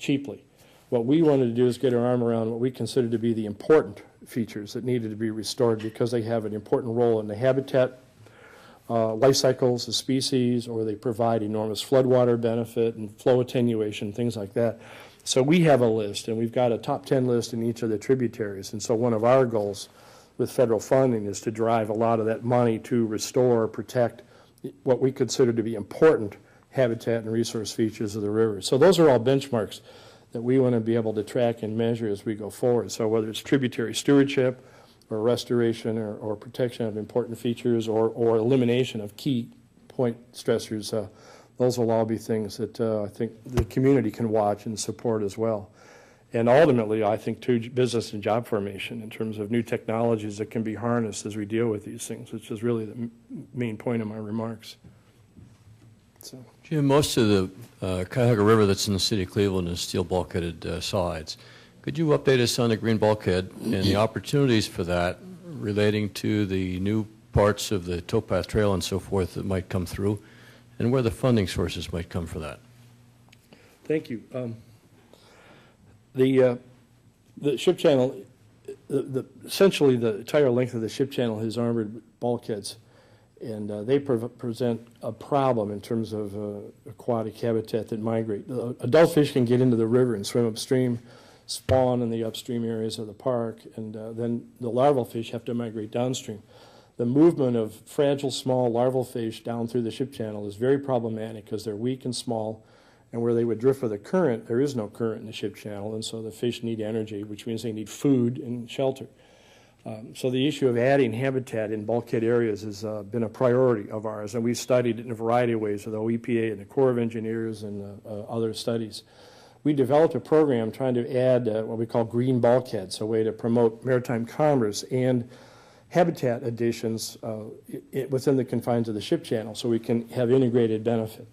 cheaply. What we wanted to do is get our arm around what we consider to be the important features that needed to be restored because they have an important role in the habitat life cycles of species, or they provide enormous floodwater benefit and flow attenuation, things like that. So we have a list, and we've got a top 10 list in each of the tributaries. And so one of our goals with federal funding is to drive a lot of that money to restore, protect what we consider to be important habitat and resource features of the river. So those are all benchmarks that we want to be able to track and measure as we go forward. So whether it's tributary stewardship or restoration or protection of important features or elimination of key point stressors, those will all be things that I think the community can watch and support as well. And ultimately, I think, too, business and job formation in terms of new technologies that can be harnessed as we deal with these things, which is really the main point of my remarks. So. Jim, most of the Cuyahoga River that's in the city of Cleveland is steel bulkheaded sides. Could you update us on the green bulkhead and the opportunities for that relating to the new parts of the towpath trail and so forth that might come through, and where the funding sources might come for that? Thank you. The ship channel, essentially the entire length of the ship channel has armored bulkheads, and they present a problem in terms of aquatic habitat that migrate. Adult fish can get into the river and swim upstream, spawn in the upstream areas of the park, and then the larval fish have to migrate downstream. The movement of fragile, small larval fish down through the ship channel is very problematic because they're weak and small, and where they would drift with a current, there is no current in the ship channel, and so the fish need energy, which means they need food and shelter. So the issue of adding habitat in bulkhead areas has been a priority of ours, and we've studied it in a variety of ways with OEPA and the Corps of Engineers and other studies. We developed a program trying to add what we call green bulkheads, a way to promote maritime commerce and habitat additions within the confines of the ship channel so we can have integrated benefit,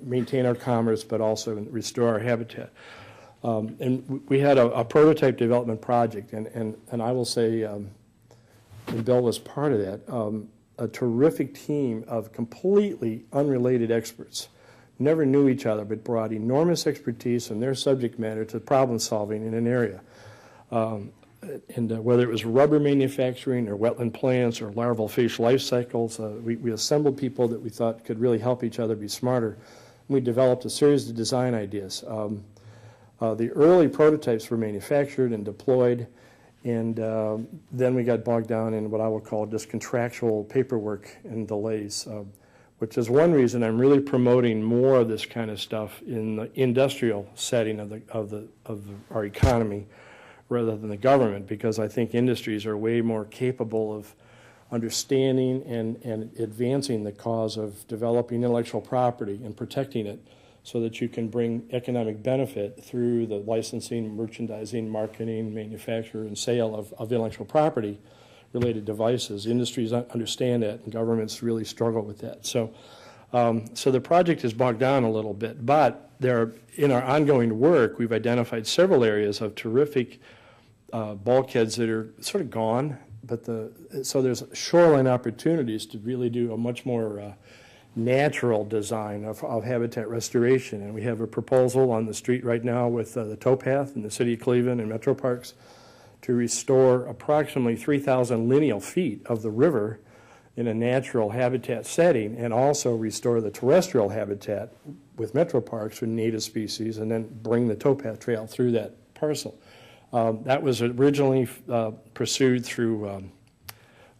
maintain our commerce, but also restore our habitat. And we had a prototype development project, and I will say, and Bill was part of that, a terrific team of completely unrelated experts. Never knew each other, but brought enormous expertise in their subject matter to problem solving in an area. And whether it was rubber manufacturing or wetland plants or larval fish life cycles, we assembled people that we thought could really help each other be smarter. We developed a series of design ideas. The early prototypes were manufactured and deployed, and then we got bogged down in what I would call just contractual paperwork and delays, which is one reason I'm really promoting more of this kind of stuff in the industrial setting of our economy rather than the government, because I think industries are way more capable of understanding and advancing the cause of developing intellectual property and protecting it so that you can bring economic benefit through the licensing, merchandising, marketing, manufacture, and sale of intellectual property related devices. Industries understand that, and governments really struggle with that. So the project is bogged down a little bit, but in our ongoing work, we've identified several areas of terrific bulkheads that are sort of gone, but so there's shoreline opportunities to really do a much more natural design of habitat restoration. And we have a proposal on the street right now with the towpath in the city of Cleveland and Metro Parks to restore approximately 3,000 lineal feet of the river in a natural habitat setting, and also restore the terrestrial habitat with Metro Parks with native species, and then bring the towpath trail through that parcel. That was originally pursued through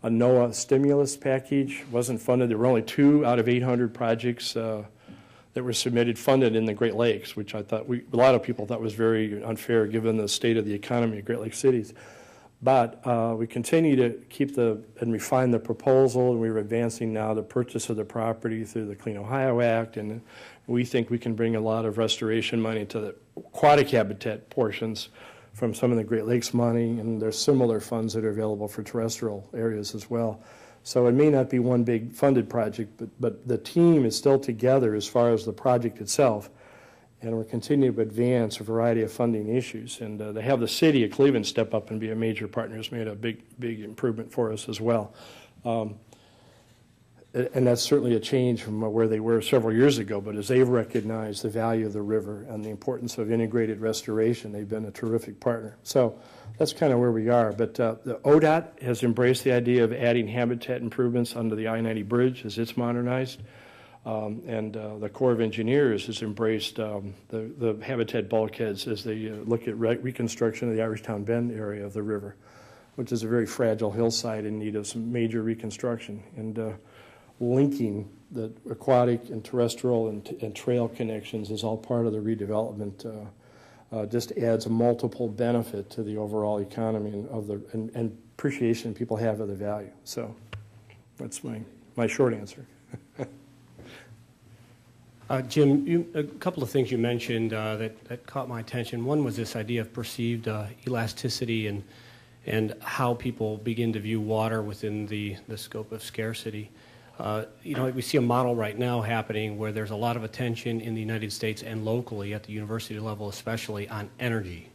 a NOAA stimulus package. Wasn't funded. There were only 2 out of 800 projects that were submitted funded in the Great Lakes, which I thought a lot of people thought was very unfair given the state of the economy of Great Lakes cities. But we continue to keep and refine the proposal, and we're advancing now the purchase of the property through the Clean Ohio Act, and we think we can bring a lot of restoration money to the aquatic habitat portions from some of the Great Lakes money, and there's similar funds that are available for terrestrial areas as well. So it may not be one big funded project, but the team is still together as far as the project itself, and we're continuing to advance a variety of funding issues. And to have the city of Cleveland step up and be a major partner has made a big improvement for us as well. and that's certainly a change from where they were several years ago, but as they've recognized the value of the river and the importance of integrated restoration, they've been a terrific partner. So that's kind of where we are. But the ODOT has embraced the idea of adding habitat improvements under the I-90 bridge as it's modernized. And the Corps of Engineers has embraced the habitat bulkheads as they look at reconstruction of the Irishtown Bend area of the river, which is a very fragile hillside in need of some major reconstruction. And linking the aquatic and terrestrial and trail connections is all part of the redevelopment. Just adds a multiple benefit to the overall economy and appreciation people have of the value. So that's my short answer. Jim, a couple of things you mentioned that caught my attention. One was this idea of perceived elasticity and how people begin to view water within the scope of scarcity. We see a model right now happening where there's a lot of attention in the United States and locally at the university level especially on energy,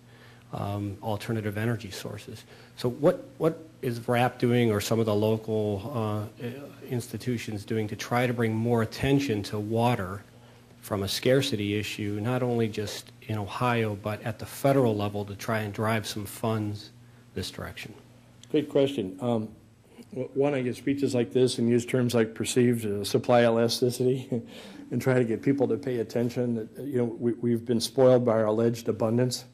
alternative energy sources. So what is RAP doing or some of the local institutions doing to try to bring more attention to water from a scarcity issue, not only just in Ohio, but at the federal level to try and drive some funds this direction? Great question. One, I get speeches like this and use terms like perceived supply elasticity and try to get people to pay attention. We've been spoiled by our alleged abundance.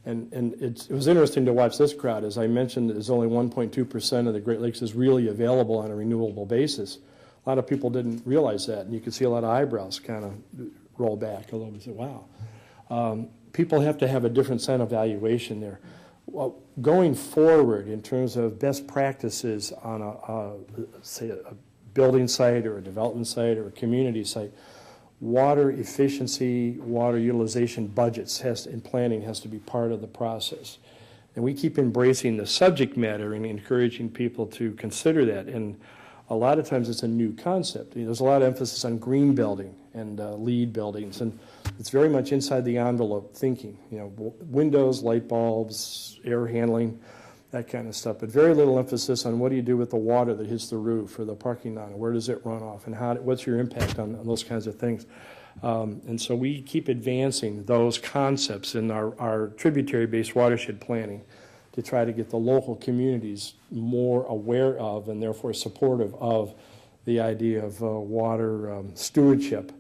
And it was interesting to watch this crowd. As I mentioned, there's only 1.2% of the Great Lakes is really available on a renewable basis. A lot of people didn't realize that, and you could see a lot of eyebrows kind of roll back a little bit and say, wow. People have to have a different set of evaluation there. Well, going forward in terms of best practices on say a building site or a development site or a community site, water efficiency, water utilization budgets and planning has to be part of the process. And we keep embracing the subject matter and encouraging people to consider that. And a lot of times it's a new concept. There's a lot of emphasis on green building and LEED buildings, and it's very much inside the envelope thinking. Windows, light bulbs, air handling, that kind of stuff. But very little emphasis on what do you do with the water that hits the roof or the parking lot, and where does it run off, and what's your impact on those kinds of things. And so we keep advancing those concepts in our tributary-based watershed planning to try to get the local communities more aware of and therefore supportive of the idea of water stewardship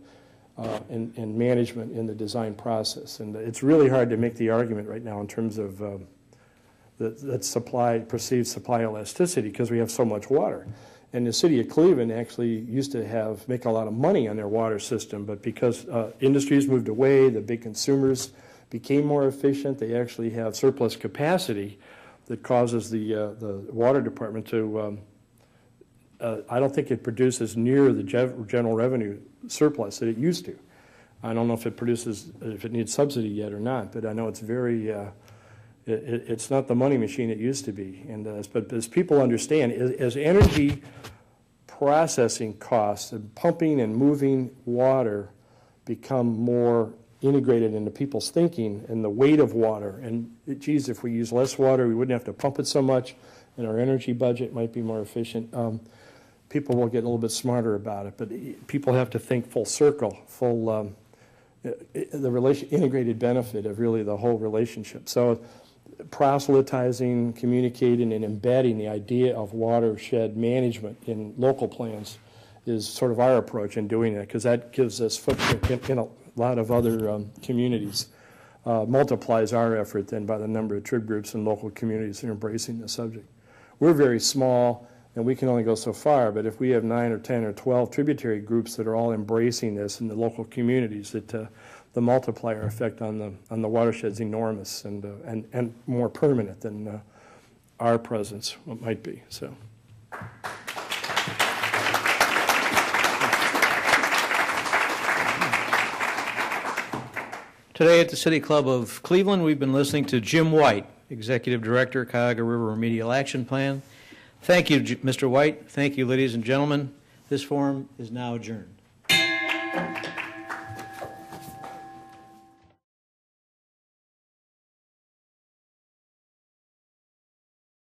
and management in the design process. And it's really hard to make the argument right now in terms of that perceived supply elasticity because we have so much water. And the city of Cleveland actually used to make a lot of money on their water system, but because industries moved away, the big consumers became more efficient, they actually have surplus capacity that causes the water department to, I don't think it produces near the general revenue surplus that it used to. I don't know if it needs subsidy yet or not, but I know it's very, it's not the money machine it used to be. And but as people understand, as energy processing costs and pumping and moving water become more integrated into people's thinking and the weight of water, and geez, if we use less water, we wouldn't have to pump it so much, and our energy budget might be more efficient. People will get a little bit smarter about it, but people have to think full circle, the integrated benefit of really the whole relationship. So proselytizing, communicating, and embedding the idea of watershed management in local plans is sort of our approach in doing that, because that gives us footprint in a lot of other communities, multiplies our effort then by the number of trib groups and local communities that are embracing the subject. We're very small, and we can only go so far, but if we have 9 or 10 or 12 tributary groups that are all embracing this in the local communities, that the multiplier effect on the watershed is enormous and more permanent than our presence might be. So. Today at the City Club of Cleveland, we've been listening to Jim White, Executive Director, Cuyahoga River Remedial Action Plan. Thank you, Mr. White. Thank you, ladies and gentlemen. This forum is now adjourned.